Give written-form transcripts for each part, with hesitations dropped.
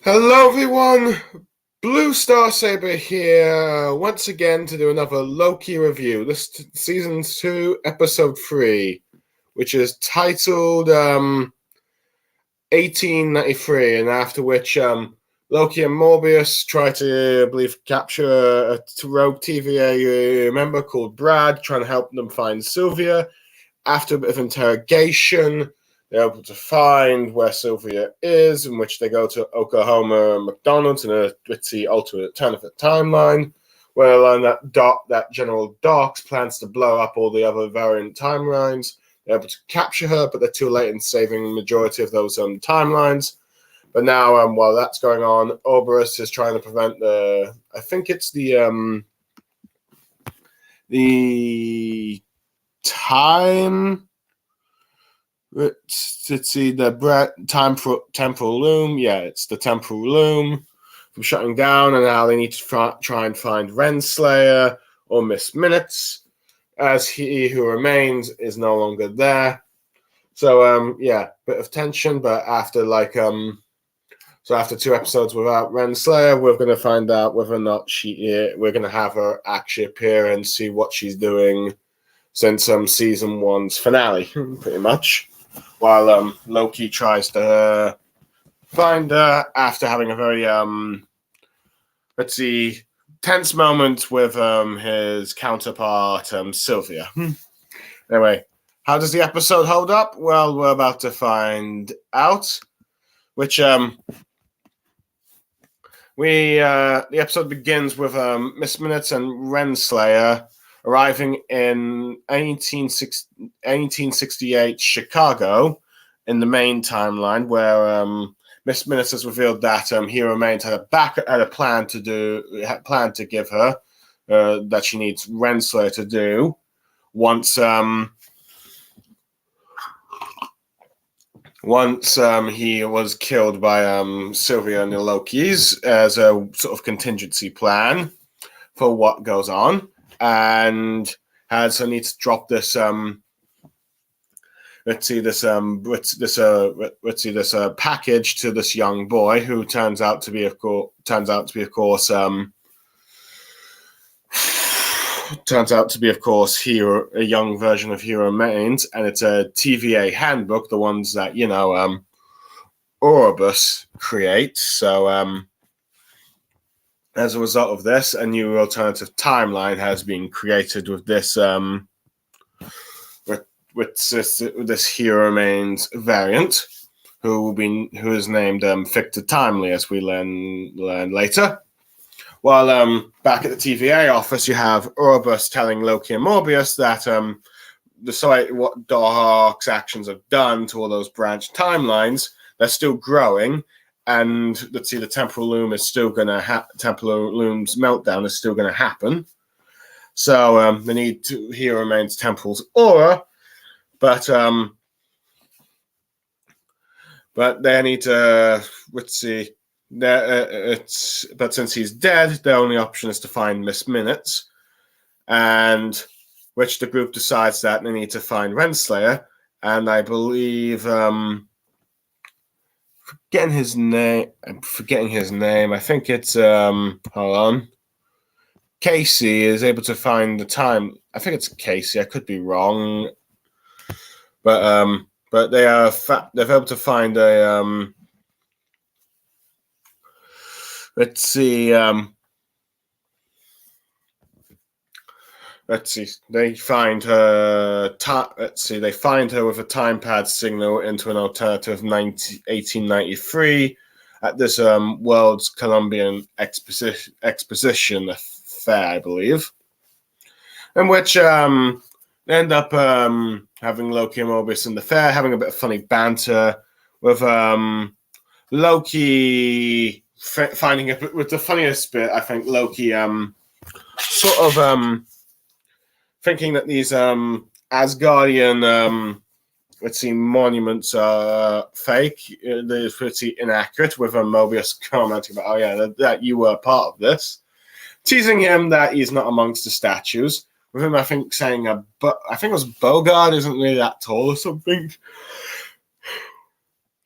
Hello, everyone. Blue Star Saber here once again to do another Loki review. This season 2, episode 3, which is titled 1893, and after which Loki and Morbius try to, I believe, capture a rogue TVA member called Brad, trying to help them find Sylvia. After a bit of interrogation, they're able to find where Sylvia is, in which they go to Oklahoma McDonald's in a ritzy alternate timeline, where they learn that General Dox plans to blow up all the other variant timelines. They're able to capture her, but they're too late in saving the majority of those timelines. But now, while that's going on, Ouroboros is trying to prevent I think it's the time. Let's see the temporal loom. Yeah, it's the temporal loom from shutting down, and now they need to try and find Renslayer or Miss Minutes, as he who remains is no longer there. So yeah, bit of tension, but after after 2 episodes without Renslayer, we're going to find out whether or not we're going to have her actually appear and see what she's doing since season 1's finale, pretty much. While Loki tries to find her after having a very tense moment with his counterpart Sylvia. Anyway, how does the episode hold up? Well, we're about to find out. Which the episode begins with Miss Minutes and Renslayer arriving in 1868 Chicago in the main timeline, where Miss Minutes has revealed that he remains had a plan to give her that she needs Renslayer to do once he was killed by Sylvia and the Lokis as a sort of contingency plan for what goes on, and has needs to drop this this package to this young boy who turns out to be of course a young version of Hero Remains, and it's a TVA handbook, the ones that Ouroboros creates. So as a result of this, a new alternative timeline has been created with this this Hero Remains variant, who is named Victor Timely, as we learn later. While back at the TVA office, you have Ouroboros telling Loki and Morbius that despite what Dark's actions have done to all those branched timelines, they're still growing, and the temporal loom is still going to temporal loom's meltdown is still going to happen. So they need to Hero Remains Temple's aura, but they need to but since he's dead, the only option is to find Miss Minutes, and which the group decides that they need to find Renslayer, and I believe I'm forgetting his name. I think it's hold on. Casey is able to find the time. I think it's Casey. I could be wrong, but they're able to find a Let's see. They find her. They find her with a time pad signal into an alternative 1893 at this World's Columbian Exposition fair, I believe, in which they end up having Loki and Morbius in the fair, having a bit of funny banter with Loki. Finding it with the funniest bit, I think Loki sort of thinking that these Asgardian monuments are fake. They're pretty inaccurate, with Mobius commenting about, oh yeah, that you were part of this, teasing him that he's not amongst the statues, with him I think saying I think it was Bogart isn't really that tall or something.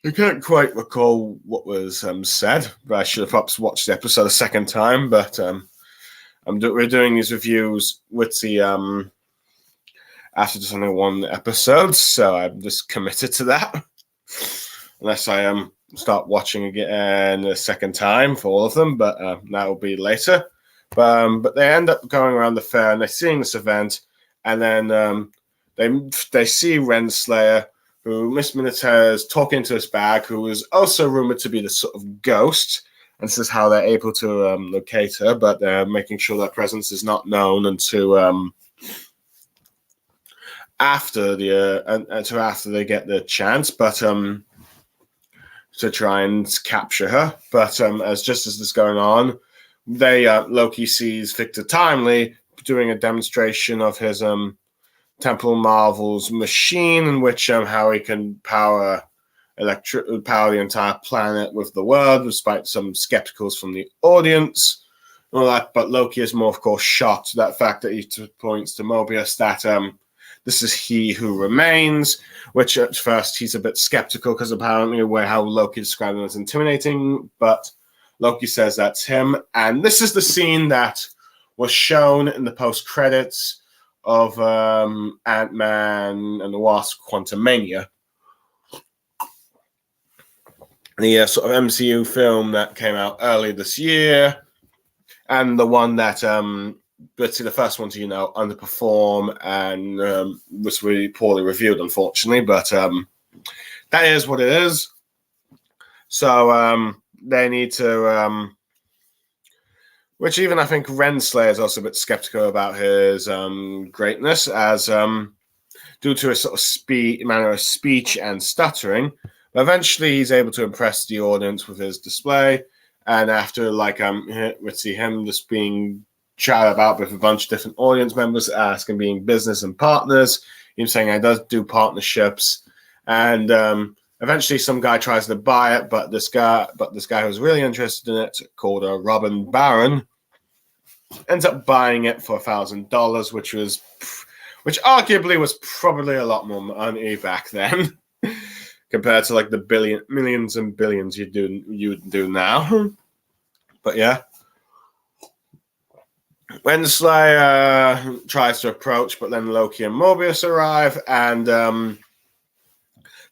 I can't quite recall what was said, but I should have perhaps watched the episode a second time. But we're doing these reviews with the after just only one episode, so I'm just committed to that. Unless I start watching again a second time for all of them, but that will be later. But they end up going around the fair and they're seeing this event, and then they see Renslayer, who Miss Minute is talking to his bag, who is also rumored to be the sort of ghost. And this is how they're able to locate her, but they're making sure their presence is not known until after they get the chance, but to try and capture her. But as this is going on, Loki sees Victor Timely doing a demonstration of his Temple Marvel's machine, in which how he can power the entire planet with the word, despite some skepticals from the audience. All that, but Loki is more, of course, shocked at that fact that he points to Mobius that this is he who remains, which at first he's a bit skeptical because apparently how Loki described him as intimidating, but Loki says that's him. And this is the scene that was shown in the post-credits of Ant-Man and the Wasp: Quantumania, the sort of MCU film that came out early this year, and the one that the first one to underperform and was really poorly reviewed, unfortunately. But that is what it is. So they need to, which even I think Renslayer is also a bit skeptical about his greatness, as due to his sort of manner of speech and stuttering. But eventually, he's able to impress the audience with his display, and after we see him just being chat about with a bunch of different audience members, asking being business and partners. Him saying I does do partnerships, and eventually some guy tries to buy it, but this guy who's really interested in it, called Robin Barron, ends up buying it for $1,000, which arguably was probably a lot more money back then compared to the millions and billions you'd do now. But yeah. Renslayer tries to approach, but then Loki and Mobius arrive, and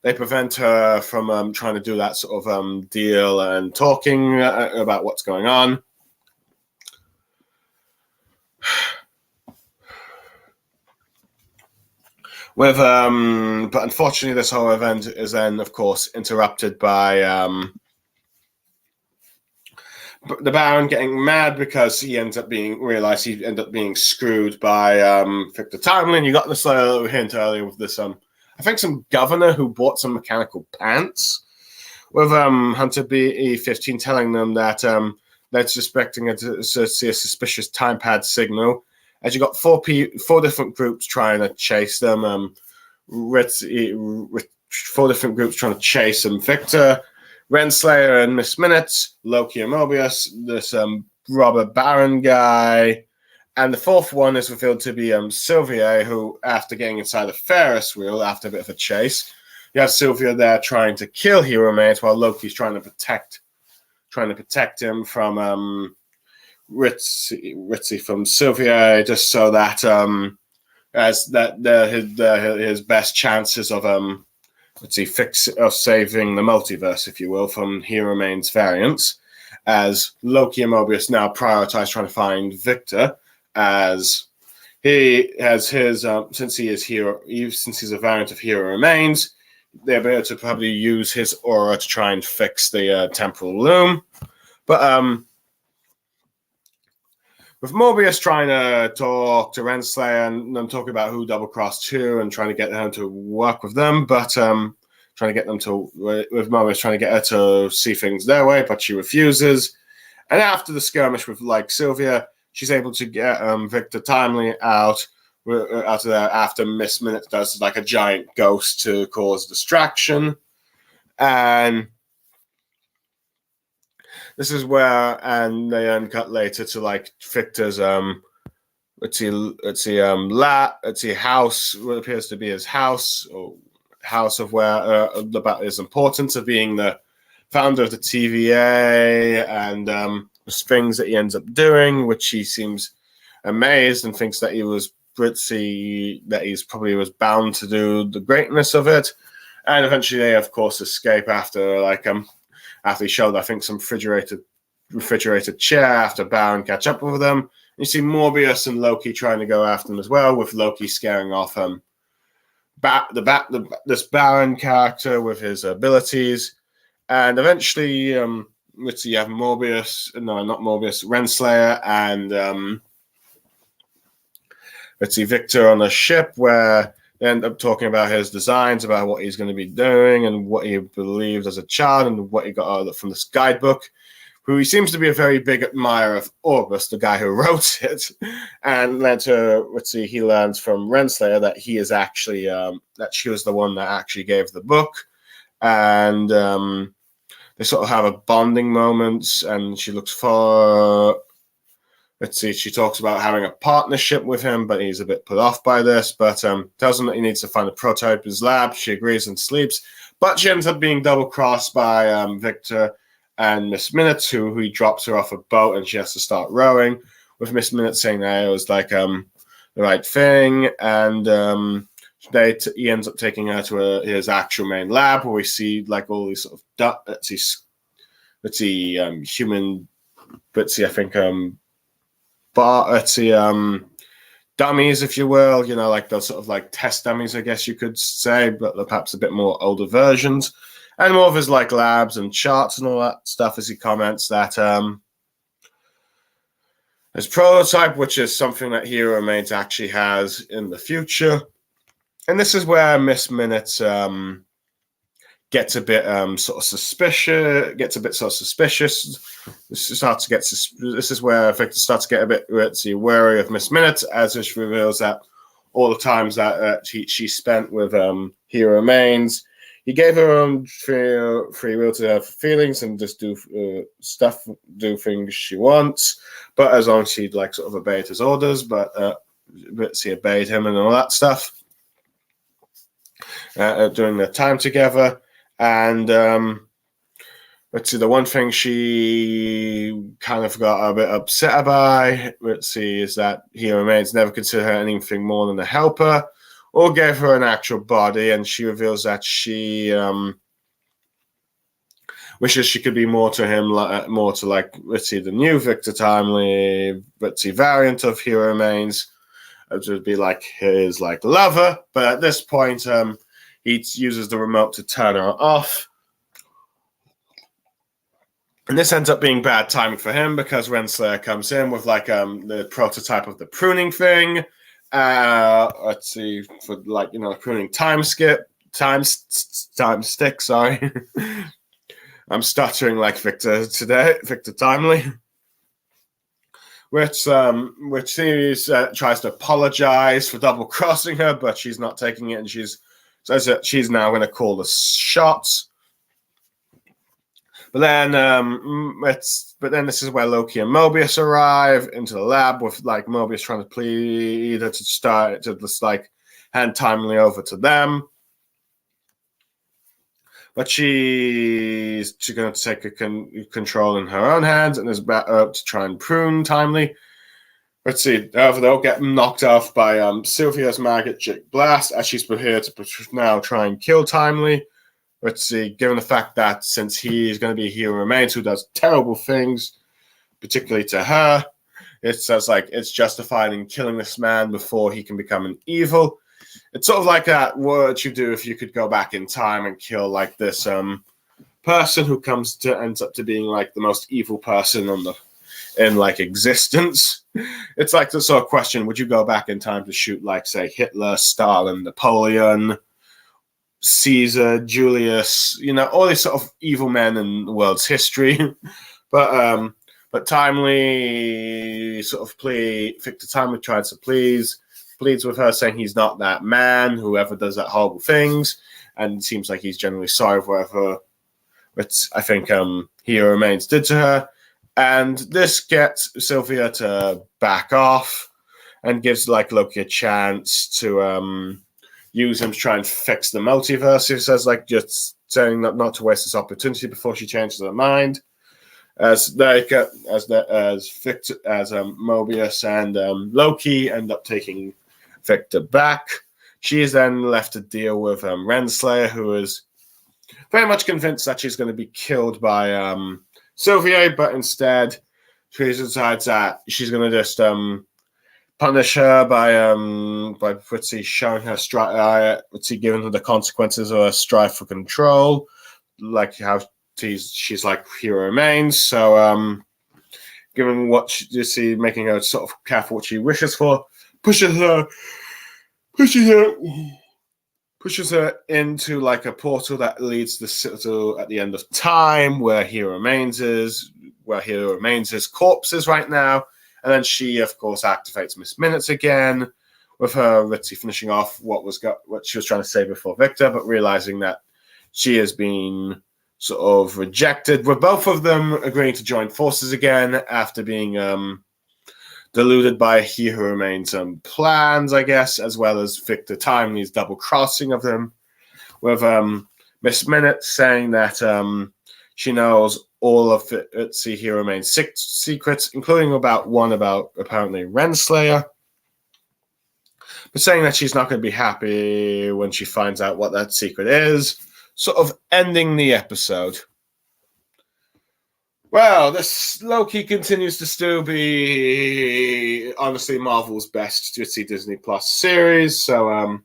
they prevent her from trying to do that sort of deal and talking about what's going on. But unfortunately, this whole event is then, of course, interrupted by the Baron getting mad because he ends up being screwed by Victor Timely. You got this little hint earlier with this I think some governor who bought some mechanical pants with Hunter B-15 telling them that they're suspecting to see a suspicious time pad signal. As you got four different groups trying to chase them. Four different groups trying to chase them. Victor, Renslayer and Miss Minute, Loki and Mobius, this Robert Baron guy, and the fourth one is revealed to be Sylvia, who, after getting inside the Ferris wheel after a bit of a chase, you have Sylvia there trying to kill Hero Mate while Loki's trying to protect him from Ritzy from Sylvia, just so that his best chances of saving the multiverse, if you will, from Hero Main's variants, as Loki and Mobius now prioritize trying to find Victor, as he has his since he's a variant of Hero Remains, they're able to probably use his aura to try and fix the temporal loom. But with Mobius trying to talk to Renslayer and them talking about who double-crossed who and trying to get them to work with them, but trying to get them to, with Mobius trying to get her to see things their way, but she refuses. And after the skirmish with Sylvia, she's able to get Victor Timely out of there after Miss Minute does a giant ghost to cause distraction. And this is where, and they then cut later to Victor's house, what appears to be his house, or house of where about his importance of being the founder of the TVA and things that he ends up doing, which he seems amazed and thinks that he was that he's probably was bound to do the greatness of it. And eventually they of course escape after he showed I think some refrigerated chair after Baron catch up with them. You see Morbius and Loki trying to go after them as well, with Loki scaring off this Baron character with his abilities. And eventually you have Renslayer and Victor on a ship, where they end up talking about his designs, about what he's going to be doing and what he believed as a child and what he got from this guidebook, who he seems to be a very big admirer of Orbis, the guy who wrote it. And then he learns from Renslayer that he is actually, that she was the one that actually gave the book. And they sort of have a bonding moment, and she looks for... she talks about having a partnership with him, but he's a bit put off by this, but tells him that he needs to find a prototype in his lab. She agrees and sleeps, but she ends up being double-crossed by Victor and Miss Minutes, who he drops her off a boat, and she has to start rowing, with Miss Minutes saying that it was the right thing, and he ends up taking her to his actual main lab, where we see all these sort of human, I think dummies, if you will, those sort of test dummies, I guess you could say, but perhaps a bit more older versions, and more of his labs and charts and all that stuff, as he comments that his prototype, which is something that Hero Remains actually has in the future. And this is where Miss Minutes gets a bit suspicious. This is where Victor starts to get a bit wary of Miss Minutes, as she reveals that all the times that she spent with Hero Remains, he gave her own free will to have feelings and just do things she wants, but as long as she'd obeyed his orders, but she obeyed him and all that stuff during their time together. And the one thing she kind of got a bit upset about, is that Hero Remains never considered her anything more than a helper, or gave her an actual body, and she reveals that she wishes she could be more to him, the new Victor Timely, variant of Hero Remains, which would be his lover. But at this point, he uses the remote to turn her off. And this ends up being bad timing for him, because Renslayer comes in with the prototype of the pruning thing. For pruning time stick, sorry. I'm stuttering like Victor today, Victor Timely. Which tries to apologize for double crossing her, but she's not taking it, and she says that she's now going to call the shots. But then this is where Loki and Mobius arrive into the lab, with Mobius trying to plead her to start to just hand Timely over to them. But she's going to take control in her own hands and is about to try and prune Timely. However, they'll get knocked off by Sylvia's magic blast, as she's prepared to now try and kill Timely. Given the fact that since he's going to be Hero Remains, who does terrible things, particularly to her, it's justified in killing this man before he can become an evil. It's sort of like that what you do if you could go back in time and kill this person who ends up to being the most evil person in existence. It's the sort of question: would you go back in time to shoot say Hitler, Stalin, Napoleon, Caesar, Julius, all these sort of evil men in the world's history? But Timely Victor Timely tries to pleads with her, saying he's not that man, whoever does that horrible things, and it seems like he's generally sorry for whatever I think Hero Remains did to her. And this gets Sylvia to back off and gives Loki a chance to use him to try and fix the multiverse. He says, like, just saying not to waste this opportunity before she changes her mind. As Victor, Mobius and Loki end up taking Victor back. She is then left to deal with Renslayer, who is very much convinced that she's going to be killed by Sylvia, but instead she decides that she's going to just punish her by showing her giving her the consequences of her strive for control, like how she's like Hero Remains. So given what you see, making her sort of careful what she wishes for, pushes her into like a portal that leads to at the end of time, where Hero Remains is corpse is right now. And then she, of course, activates Miss Minutes again, with her Ritzy finishing off what she was trying to say before Victor, but realizing that she has been sort of rejected, with both of them agreeing to join forces again after being deluded by Hero Remains plans, I guess, as well as Victor Timely's double crossing of them, with Miss Minutes saying that she knows all of Hero Remains secrets, including one about apparently Renslayer, but saying that she's not going to be happy when she finds out what that secret is, sort of ending the episode. Well, this Loki continues to still be, honestly, Marvel's best Disney Plus series. So,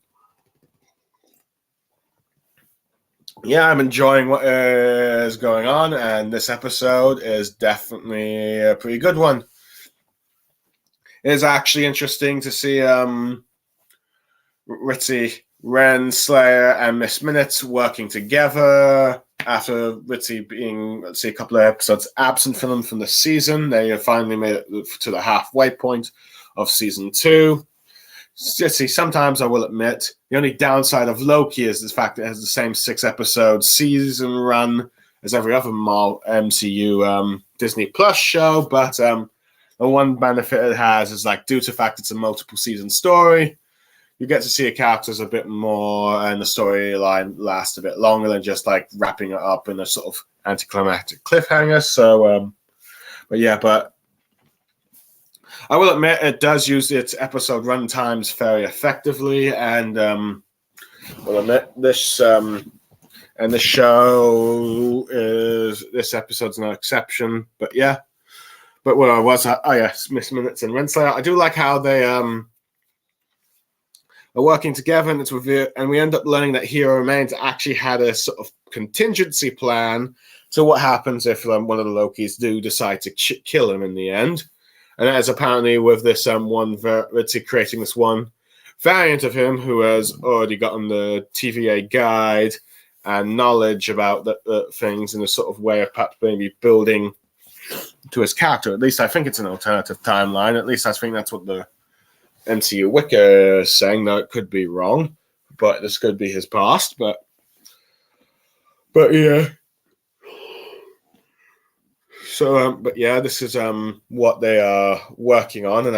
yeah, I'm enjoying what is going on, and this episode is definitely a pretty good one. It is actually interesting to see Ritzy, Renslayer, and Miss Minutes working together. After Ritzy being, a couple of episodes absent from them from the season, they have finally made it to the halfway point of season 2. Sometimes I will admit, the only downside of Loki is the fact that it has the same 6-episode season run as every other MCU Disney Plus show, but the one benefit it has is, like, due to the fact it's a multiple season story, you get to see the characters a bit more, and the storyline lasts a bit longer than just like wrapping it up in a sort of anticlimactic cliffhanger. So, but I will admit it does use its episode run times very effectively, and will admit this episode's no exception. But yeah, but what I was, yes, Miss Minutes and Renslayer. I do like how they are working together, and it's revealed, and we end up learning that Hero Remains actually had a sort of contingency plan to what happens if one of the Lokis do decide to kill him in the end. And that is apparently with this creating this one variant of him who has already gotten the TVA guide and knowledge about the things in a sort of way of perhaps maybe building to his character. At least I think it's an alternative timeline. At least I think that's what the MCU Wiki is saying. That it could be wrong, but this could be his past. But yeah. So, but yeah, this is what they are working on, and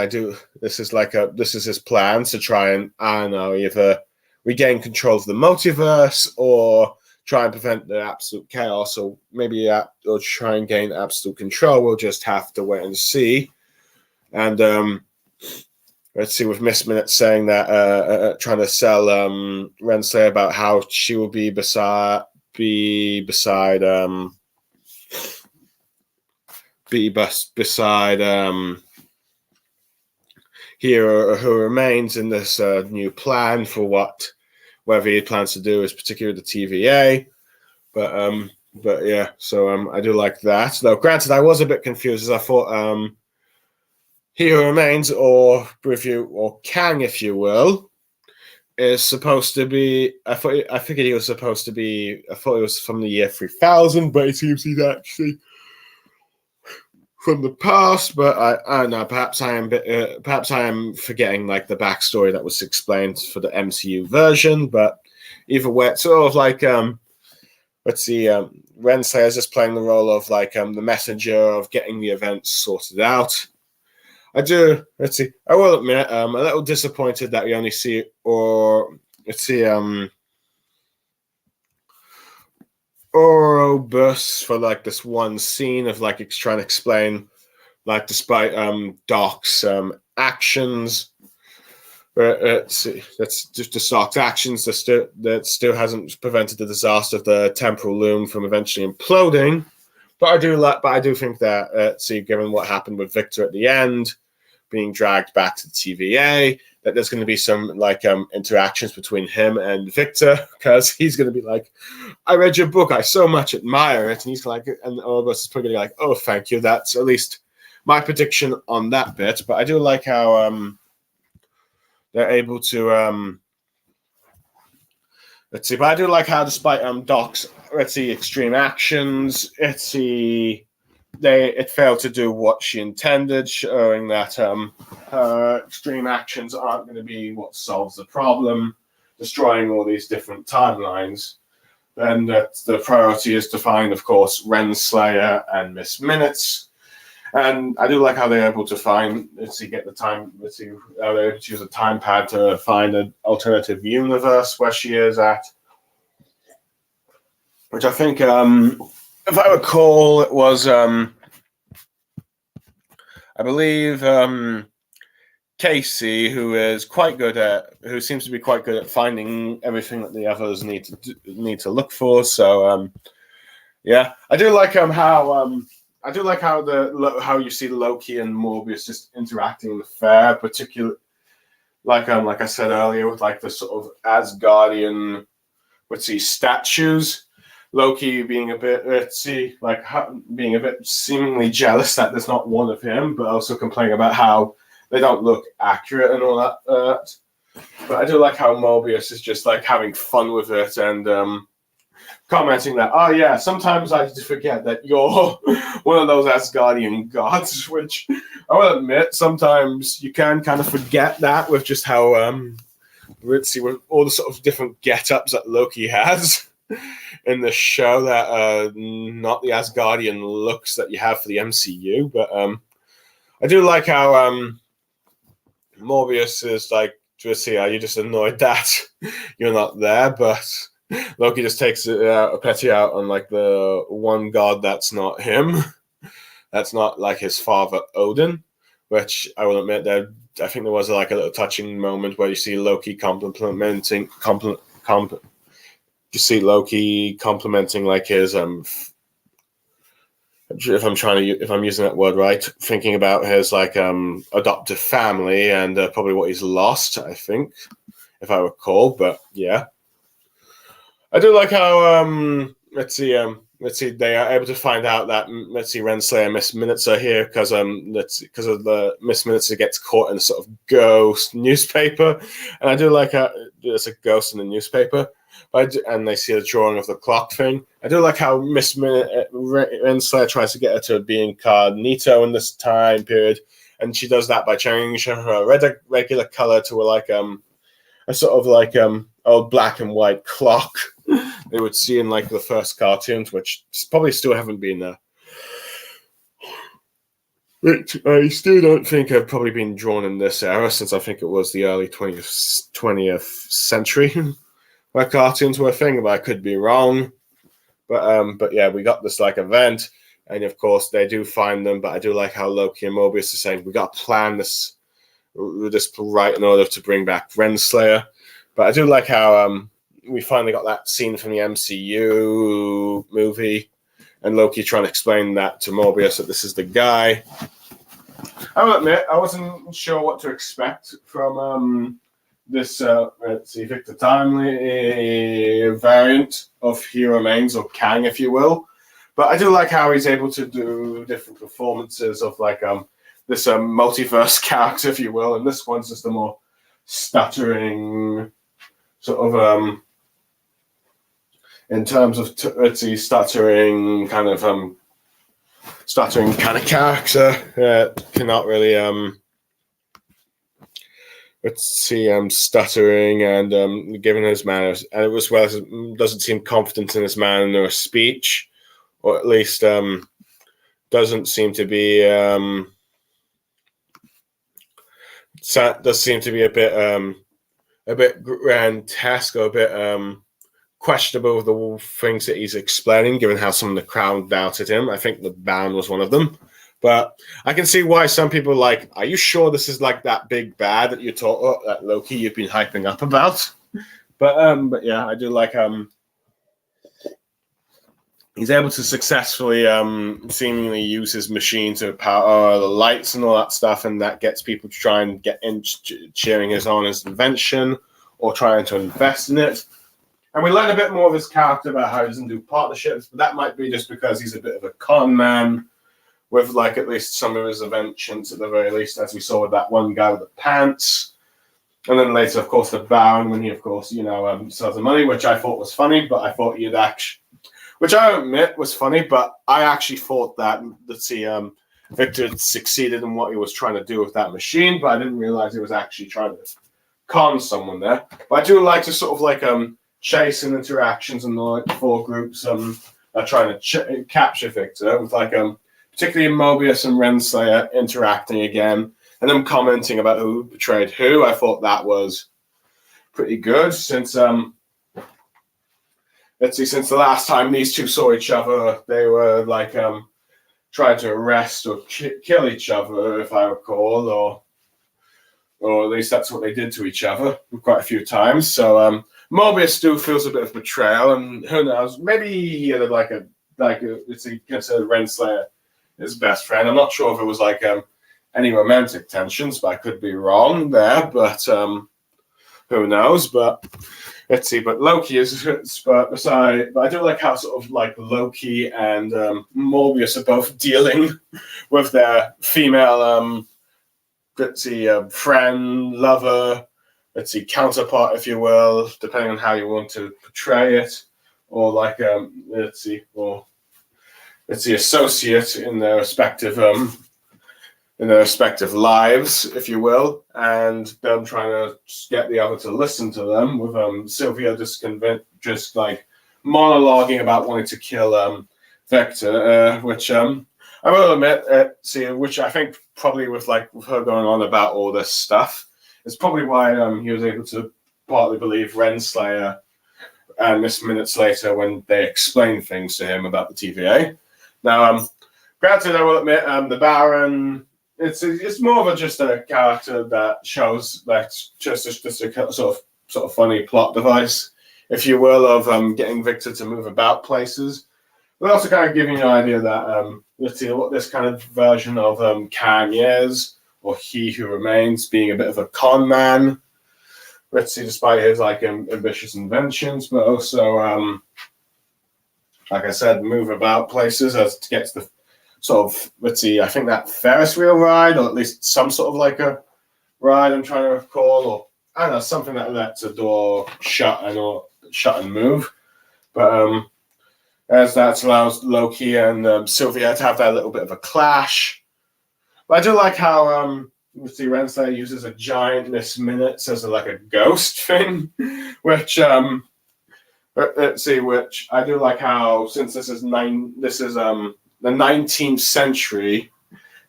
this is his plan to try and, I don't know, either regain control of the multiverse or try and prevent the absolute chaos, or maybe or try and gain absolute control. We'll just have to wait and see. And let's see, with Miss Minute saying that, trying to sell Renslayer about how she will be beside Hero who remains in this new plan for whatever he plans to do, is particularly the TVA. But yeah, so I do like that. Though granted, I was a bit confused, as I thought Hero Remains, or Kang, if you will, is supposed to be. I figured he was supposed to be. I thought it was from the year 3000, but it seems he's actually from the past. But I don't know. Perhaps I am forgetting like the backstory that was explained for the MCU version. But either way, it's sort of like let's see. Renslayer is just playing the role of like the messenger of getting the events sorted out. I will admit, I'm a little disappointed that we only see, or let's see, Ouroboros for like this one scene of like trying to explain, like, despite Doc's actions, that's just the Stark's actions that still hasn't prevented the disaster of the temporal loom from eventually imploding. But I do think that given what happened with Victor at the end, being dragged back to the TVA, that there's going to be some like interactions between him and Victor, because he's going to be like, "I read your book, I so much admire it," and he's like, and all of us is probably like, "Oh, thank you." That's at least my prediction on that bit. But I do like how they're able to let's see. But I do like how, despite Doc's extreme actions, it failed to do what she intended, showing that her extreme actions aren't going to be what solves the problem, destroying all these different timelines. Then that the priority is to find, of course, Renslayer and Miss Minutes. And I do like how they're able to find, get the time, how they're able to use a time pad to find an alternative universe where she is at. Which I think, if I recall, it was, I believe, Casey, who seems to be quite good at finding everything that the others need to look for. So, yeah, I do like how you see Loki and Morbius just interacting in the fair, particularly like I said earlier, with like the sort of Asgardian, statues. Loki being a bit being a bit seemingly jealous that there's not one of him, but also complaining about how they don't look accurate and all that. But I do like how Morbius is just like having fun with it and commenting that, "Oh yeah, sometimes I just forget that you're one of those Asgardian gods," which I will admit sometimes you can kind of forget that with just how with all the sort of different get-ups that Loki has in the show that not the Asgardian looks that you have for the MCU. But I do like how Morbius is like, are you just annoyed that you're not there? But Loki just takes a petty out on like the one god that's not him, that's not like his father Odin, which I will admit that I think there was like a little touching moment where you see Loki complimenting like his if I'm using that word right, thinking about his like adoptive family and probably what he's lost, I think, if I recall. But yeah, I do like how they are able to find out that Renslayer and Miss Minutes are here because of the Miss Minutes gets caught in a sort of ghost newspaper, and I do like how there's a ghost in the newspaper. And they see a drawing of the clock thing. I do like how Miss Renslayer tries to get her to be incognito in this time period, and she does that by changing her regular color to a sort of like old black and white clock they would see in like the first cartoons, which probably still haven't been there. Which I still don't think have probably been drawn in this era, since I think it was the early 20th century where cartoons were a thing, but I could be wrong. But yeah, we got this like event, and of course they do find them. But I do like how Loki and Mobius are saying we got to plan this right in order to bring back Renslayer. But I do like how we finally got that scene from the MCU movie, and Loki trying to explain that to Mobius that this is the guy. I will admit I wasn't sure what to expect from this Victor Timely variant of He Remains, or Kang, if you will. But I do like how he's able to do different performances of like this multiverse character, if you will, and this one's just a more stuttering sort of in terms of stuttering kind of character. Cannot really stuttering and given his manners, and it was doesn't seem confident in his manner or speech, or at least doesn't seem to be does seem to be a bit a bit grotesque, or a bit questionable, the things that he's explaining, given how some of the crowd doubted him. I think the Baron was one of them. But I can see why some people are like, are you sure this is like that big bad that you talk that Loki you've been hyping up about? But yeah, I do like he's able to successfully seemingly use his machine to power the lights and all that stuff, and that gets people to try and get in cheering on his invention or trying to invest in it. And we learn a bit more of his character about how he doesn't do partnerships, but that might be just because he's a bit of a con man with like at least some of his inventions at the very least, as we saw with that one guy with the pants. And then later, of course, the Baron, when he, of course, sells the money, which I thought was funny, but I thought he'd actually, which I admit was funny, but I actually thought that Victor had succeeded in what he was trying to do with that machine, but I didn't realize he was actually trying to con someone there. But I do like to sort of like chase and interactions and like the four groups are trying to capture Victor, with like particularly Mobius and Renslayer interacting again and them commenting about who betrayed who. I thought that was pretty good since since the last time these two saw each other, they were like trying to arrest or kill each other, if I recall, or at least that's what they did to each other quite a few times. So Mobius still feels a bit of betrayal, and who knows? Maybe he had he considered Renslayer his best friend. I'm not sure if it was like any romantic tensions, but I could be wrong there. But who knows? But let's see. But Loki is, but I do like how sort of like Loki and Mobius are both dealing with their female, friend, lover, counterpart, if you will, depending on how you want to portray it, or like associate in their respective lives, if you will, and them trying to get the other to listen to them, with Sylvia just like monologuing about wanting to kill Vector, which I will admit, which I think probably with her going on about all this stuff, is probably why he was able to partly believe Renslayer, and this minutes later when they explain things to him about the TVA. Now, granted, I will admit, the Baron, it's more of just a character that shows that's just a sort of funny plot device, if you will, of getting Victor to move about places, but also kind of giving you an idea that what this kind of version of Kang is, or He Who Remains, being a bit of a con man, despite his ambitious inventions, but also like I said, move about places as to get to the sort of, I think that Ferris wheel ride, or at least some sort of like a ride I'm trying to recall, or I don't know, something that lets a door shut and move. But as that allows Loki and Sylvia to have that little bit of a clash. But I do like how Renslayer uses a giant Miss Minutes as a ghost thing, which which I do like how, since this is the 19th century,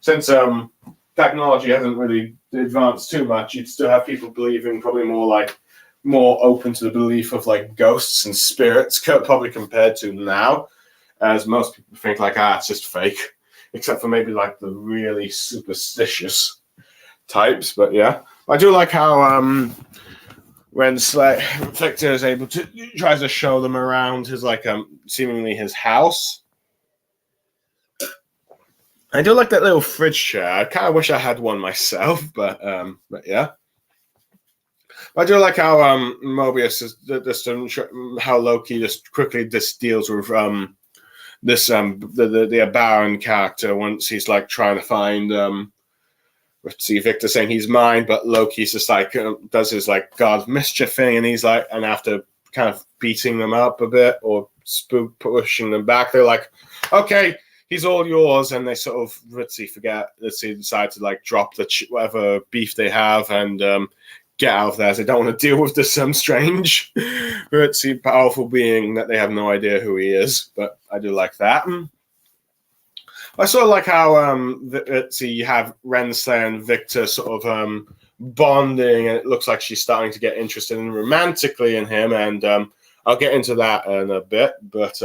since technology hasn't really advanced too much, you'd still have people believing probably more open to the belief of ghosts and spirits, probably compared to now, as most people think it's just fake, except for maybe the really superstitious types. But yeah, I do like how when Victor is able to tries to show them around his seemingly his house. I do like that little fridge chair. I kind of wish I had one myself, but yeah. I do like how Mobius is just how Loki just quickly deals with the Baron character once he's trying to find Victor saying he's mine, but Loki's just does his God of Mischief thing, and he's and after kind of beating them up a bit or pushing them back, they're like, okay, he's all yours, and they sort of decide to drop whatever beef they have and get out of there. They don't want to deal with this strange powerful being that they have no idea who he is. But I do like that. I sort of like how you have Renslayer and Victor sort of bonding, and it looks like she's starting to get interested in romantically in him, and I'll get into that in a bit, but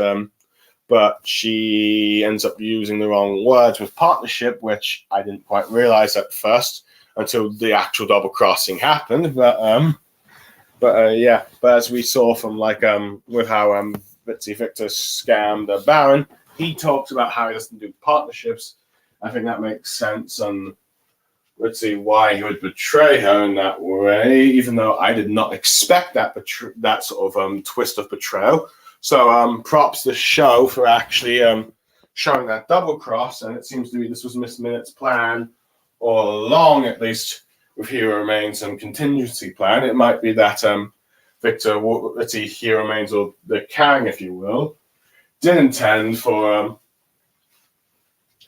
she ends up using the wrong words with partnership, which I didn't quite realize at first until the actual double crossing happened. But as we saw from with how Victor scammed the Baron, he talks about how he doesn't do partnerships. I think that makes sense, and let's see why he would betray her in that way, even though I did not expect that sort of twist of betrayal. So props the show for actually showing that double cross, and it seems to be this was Miss Minutte's plan all along, at least with Hero Remains and contingency plan. It might be that Victor, let's see, Hero Remains, or the Kang, if you will, did intend for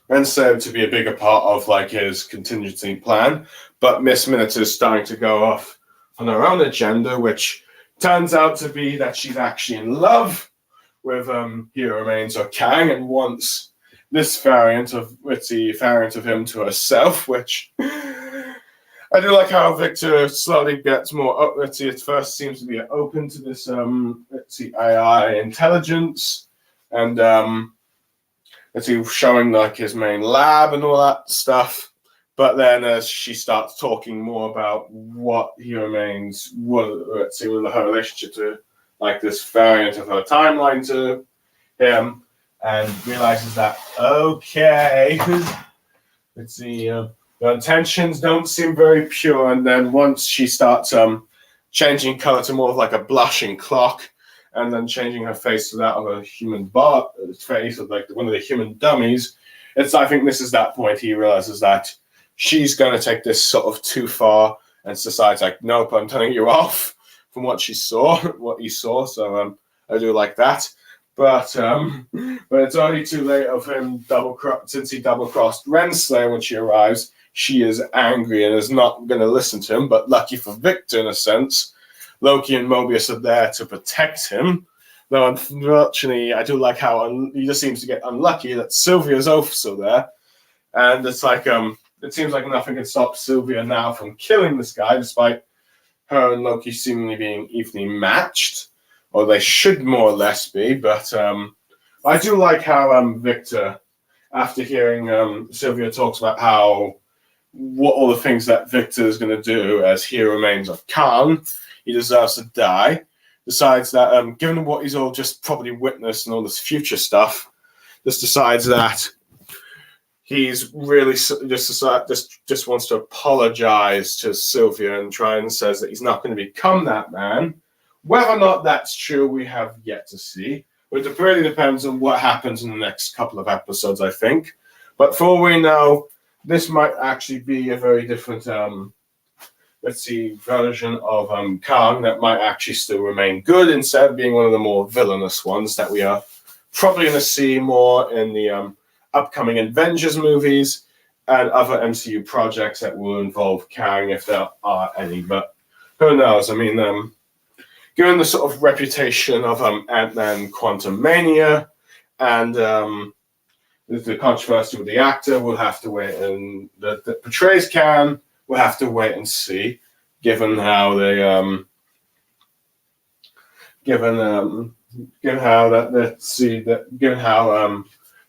Renslayer to be a bigger part of his contingency plan, but Miss Minute is starting to go off on her own agenda, which turns out to be that she's actually in love with Hero Remains or Kang, and wants this variant of him to herself, which I do like how Victor slowly gets more. At first seems to be open to this AI intelligence, and showing his main lab and all that stuff. But then as she starts talking more about what he remains, with her relationship to this variant of her timeline to him, and realizes that, okay, the intentions don't seem very pure. And then once she starts changing color to more of a blushing clock, and then changing her face to that of a human face of one of the human dummies, I think this is that point he realizes that she's going to take this sort of too far, and decides nope, I'm turning you off from what he saw. So I do like that, but it's only too late of him since he double crossed Renslayer when she arrives. She is angry and is not going to listen to him. But lucky for Victor, in a sense, Loki and Mobius are there to protect him. Though unfortunately, I do like how he just seems to get unlucky that Sylvia's also there, and it's it seems like nothing can stop Sylvia now from killing this guy, despite her and Loki seemingly being evenly matched, or they should more or less be. But I do like how Victor, after hearing Sylvia talks about what all the things that Victor is going to do as he remains of Khan, he deserves to die, decides that given what he's all just probably witnessed and all this future stuff, just decides that he's really just wants to apologize to Sylvia and try and says that he's not going to become that man. Whether or not that's true, we have yet to see. But it really depends on what happens in the next couple of episodes, I think. But for all we know, this might actually be a very different, version of Kang that might actually still remain good, instead of being one of the more villainous ones that we are probably going to see more in the upcoming Avengers movies and other MCU projects that will involve Kang, if there are any. But who knows? I mean, given the sort of reputation of Ant-Man Quantumania and the controversy with the actor, we'll have to wait, and that portrays Kang, we'll have to wait and see, given how they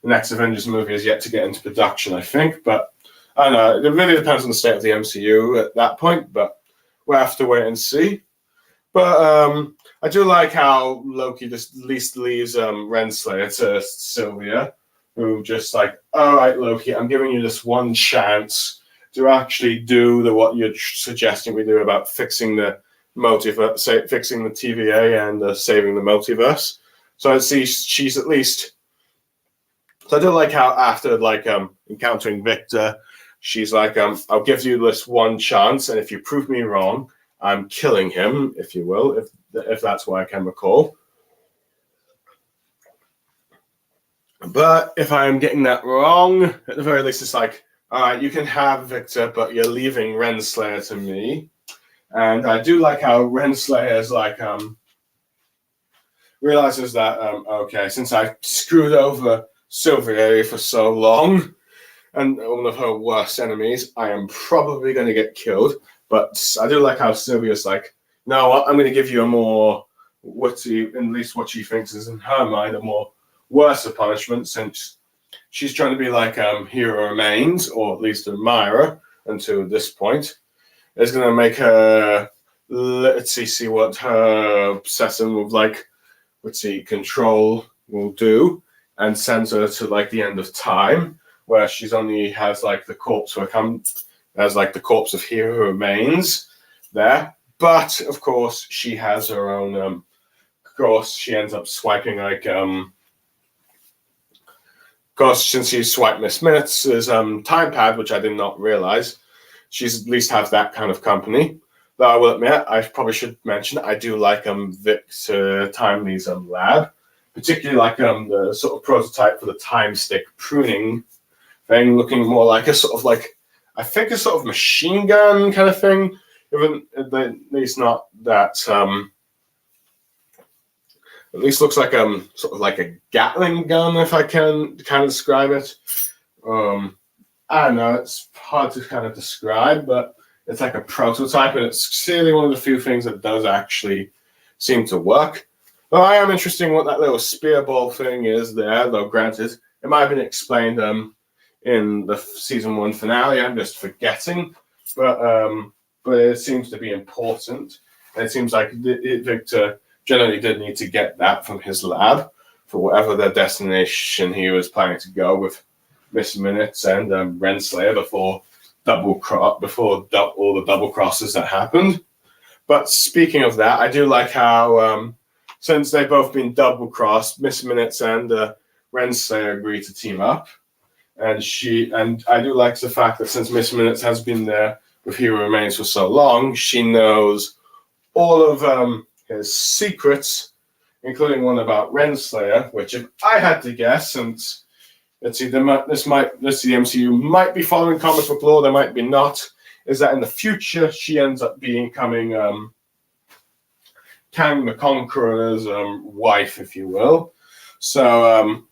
the next Avengers movie is yet to get into production, I think. But I don't know. It really depends on the state of the MCU at that point, but we'll have to wait and see. But I do like how Loki just at least leaves Renslayer to Sylvia, who just all right, Loki, I'm giving you this one chance to actually do what you're suggesting we do about fixing the multiverse, fixing the TVA and saving the multiverse. So I see she's at least. So I do like how after encountering Victor, she's I'll give you this one chance, and if you prove me wrong, I'm killing him, if you will, if that's what I can recall. But if I'm getting that wrong, at the very least, it's all right, you can have Victor, but you're leaving Renslayer to me. And I do like how Renslayer is realizes that, okay, since I screwed over Sylvia for so long, and one of her worst enemies. I am probably going to get killed, but I do like how Sylvia's like, no, I'm going to give you a more witty, at least what she thinks is in her mind, a more worse punishment, since she's trying to be like Hero Remains, or at least admirer until this point. It's going to make her, let's see what her obsession with like, control will do, and sends her to like the end of time, where she's only has like the corpse the corpse of Hero Remains there. But of course, she has her own. Of course, she ends up swiping like. Of course, since she swiped Miss Minutes' time pad, which I did not realize, she's at least has that kind of company. Though I will admit, I probably should mention I do like Victor Timely's lab, particularly like the sort of prototype for the time stick pruning thing, looking more like a sort of like, I think a sort of machine gun kind of thing. Even at least not that. At least looks like sort of like a Gatling gun, if I can kind of describe it. I don't know, it's hard to kind of describe, but it's like a prototype, and it's clearly one of the few things that does actually seem to work. Though I am interested in what that little spear ball thing is there, though granted, it might have been explained in the season 1 finale. I'm just forgetting, but it seems to be important, and it seems like Victor generally did need to get that from his lab for whatever the destination he was planning to go with Miss Minutes and Renslayer before all the double crosses that happened. But speaking of that, I do like how since they've both been double crossed, Miss Minutes and Renslayer agreed to team up. And I do like the fact that since Miss Minutes has been there with Hero Remains for so long, she knows all of his secrets, including one about Renslayer, which if I had to guess, since let's see, the MCU might be following comic book lore, they might be not, is that in the future she ends up becoming Kang the Conqueror's wife, if you will. So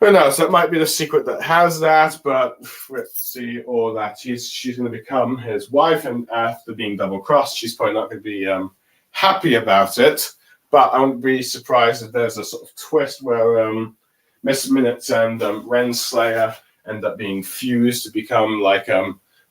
who knows? That might be the secret that has that, but let's see, or that she's going to become his wife, and after being double crossed, she's probably not going to be happy about it. But I wouldn't be surprised if there's a sort of twist where Miss Minutes and Renslayer end up being fused to become like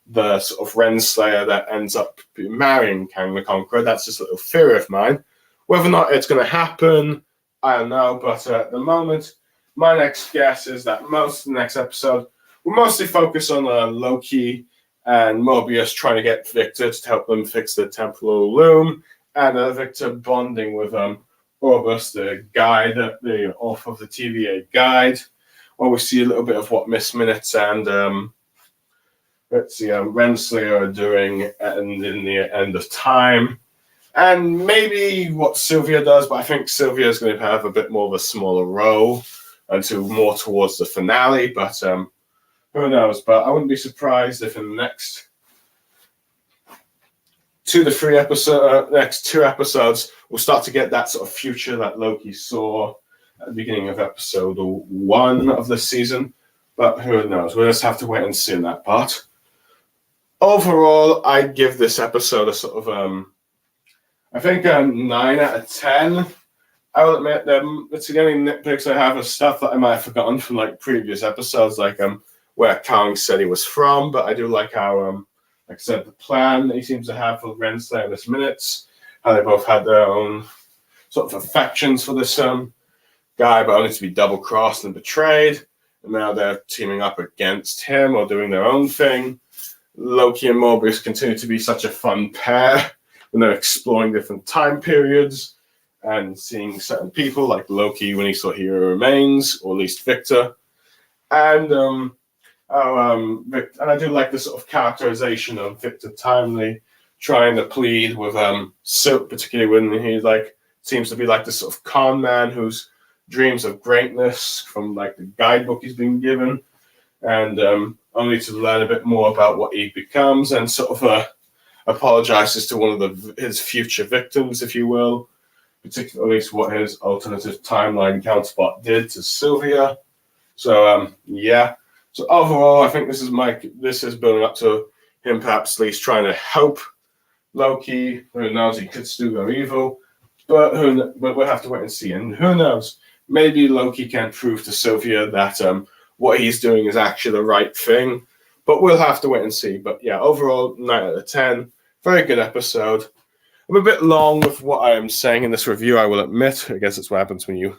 the sort of Renslayer that ends up marrying Kang the Conqueror. That's just a little theory of mine. Whether or not it's going to happen, I don't know. But at the moment, my next guess is that most of the next episode will mostly focus on Loki and Mobius trying to get Victor to help them fix the temporal loom, and Victor bonding with Orbus, the guide, the author of the TVA guide. Well, we see a little bit of what Miss Minutes and Renslayer are doing in the end of time. And maybe what Sylvia does, but I think Sylvia is going to have a bit more of a smaller role until more towards the finale. But who knows? But I wouldn't be surprised if in the next 2 to 3 next 2 episodes, we'll start to get that sort of future that Loki saw at the beginning of episode 1 of this season. But who knows? We'll just have to wait and see in that part. Overall, I'd give this episode a sort of I think 9 out of 10. I will admit it's the only nitpicks I have of stuff that I might have forgotten from like previous episodes, like where Kang said he was from. But I do like how like I said, the plan that he seems to have for Renslayer and Miss Minutes, how they both had their own sort of affections for this guy, but only to be double-crossed and betrayed. And now they're teaming up against him or doing their own thing. Loki and Mobius continue to be such a fun pair when they're exploring different time periods and seeing certain people, like Loki when he saw Hero Remains, or at least Victor. And and I do like the sort of characterization of Victor Timely trying to plead with Silk, particularly when he like seems to be like this sort of con man whose dreams of greatness from like the guidebook he's been given, and only to learn a bit more about what he becomes, and sort of apologizes to one of his future victims, if you will, particularly what his alternative timeline counterpart did to Sylvia. So yeah. So overall, I think this is building up to him perhaps at least trying to help Loki. Who knows? He could still go evil, but but we'll have to wait and see. And who knows? Maybe Loki can prove to Sylvia that what he's doing is actually the right thing. But we'll have to wait and see. But yeah, overall, 9 out of 10. Very good episode. I'm a bit long with what I am saying in this review, I will admit. I guess it's what happens when you,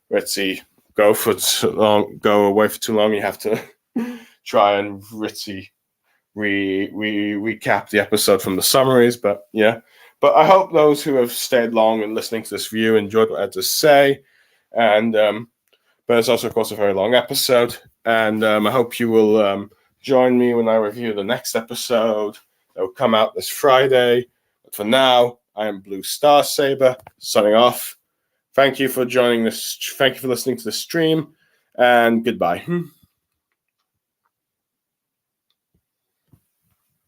let's see, go away for too long. You have to try and recap the episode from the summaries. But yeah, but I hope those who have stayed long and listening to this review enjoyed what I had to say. And but it's also, of course, a very long episode. And I hope you will join me when I review the next episode. That will come out this Friday. But for now, I am Blue Star Saber, signing off. Thank you for joining this. Thank you for listening to the stream, and goodbye.